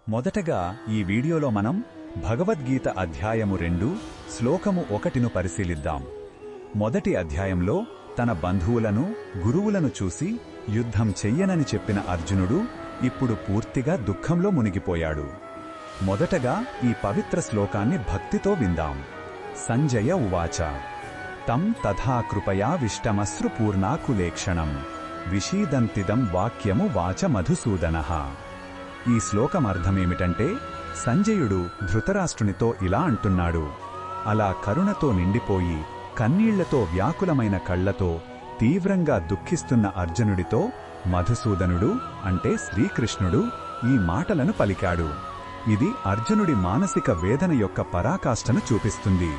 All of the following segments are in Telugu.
మొదటగా ఈ వీడియోలో మనం భగవద్గీత అధ్యాయము 2 శ్లోకము 1ను పరిశీలిద్దాం. మొదటి అధ్యాయంలో తన బంధువులను గురువులను చూసి యుద్ధం చెయ్యనని చెప్పిన అర్జునుడు ఇప్పుడు పూర్తిగా దుఃఖంలో మునిగిపోయాడు. మొదటగా ఈ పవిత్ర శ్లోకాన్ని భక్తితో విందాం. సంజయ ఉవాచ తం తథా కృపయావిష్టమశ్రు పూర్ణాకులేక్షణం విషీదంతిదం వాక్యము వాచ మధుసూదనః. ఈ శ్లోకమర్థమేమిటంటే, సంజయుడు ధృతరాష్ట్రునితో ఇలా అంటున్నాడు. అలా కరుణతో నిండిపోయి కన్నీళ్లతో వ్యాకులమైన కళ్లతో తీవ్రంగా దుఃఖిస్తున్న అర్జునుడితో మధుసూదనుడు అంటే శ్రీకృష్ణుడు ఈ మాటలను పలికాడు. ఇది అర్జునుడి మానసిక వేదన యొక్క పరాకాష్ఠను చూపిస్తుంది.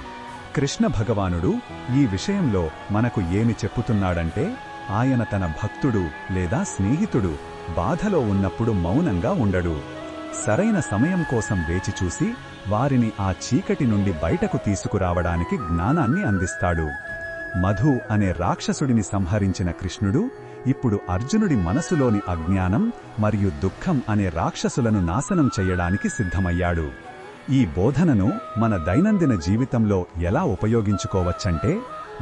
కృష్ణ భగవానుడు ఈ విషయంలో మనకు ఏమి చెప్పుతున్నాడంటే, ఆయన తన భక్తుడు లేదా స్నేహితుడు బాధలో ఉన్నప్పుడు మౌనంగా ఉండడు. సరైన సమయం కోసం వేచిచూసి వారిని ఆ చీకటి నుండి బయటకు తీసుకురావడానికి జ్ఞానాన్ని అందిస్తాడు. మధు అనే రాక్షసుడిని సంహరించిన కృష్ణుడు ఇప్పుడు అర్జునుడి మనసులోని అజ్ఞానం మరియు దుఃఖం అనే రాక్షసులను నాశనం చెయ్యడానికి సిద్ధమయ్యాడు. ఈ బోధనను మన దైనందిన జీవితంలో ఎలా ఉపయోగించుకోవచ్చంటే,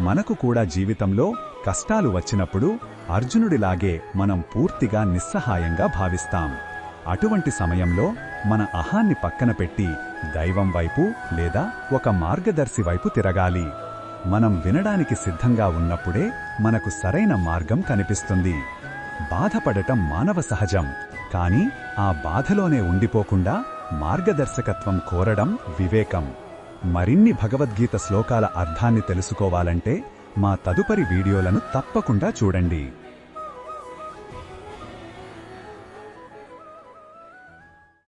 మనకు కూడా జీవితంలో కష్టాలు వచ్చినప్పుడు అర్జునుడిలాగే మనం పూర్తిగా నిస్సహాయంగా భావిస్తాం. అటువంటి సమయంలో మన అహాన్ని పక్కన పెట్టి దైవం వైపు లేదా ఒక మార్గదర్శి వైపు తిరగాలి. మనం వినడానికి సిద్ధంగా ఉన్నప్పుడే మనకు సరైన మార్గం కనిపిస్తుంది. బాధపడటం మానవ సహజం, కానీ ఆ బాధలోనే ఉండిపోకుండా మార్గదర్శకత్వం కోరడం వివేకం. మరిన్ని భగవద్గీత శ్లోకాల అర్థాన్ని తెలుసుకోవాలంటే మా తదుపరి వీడియోలను తప్పకుండా చూడండి.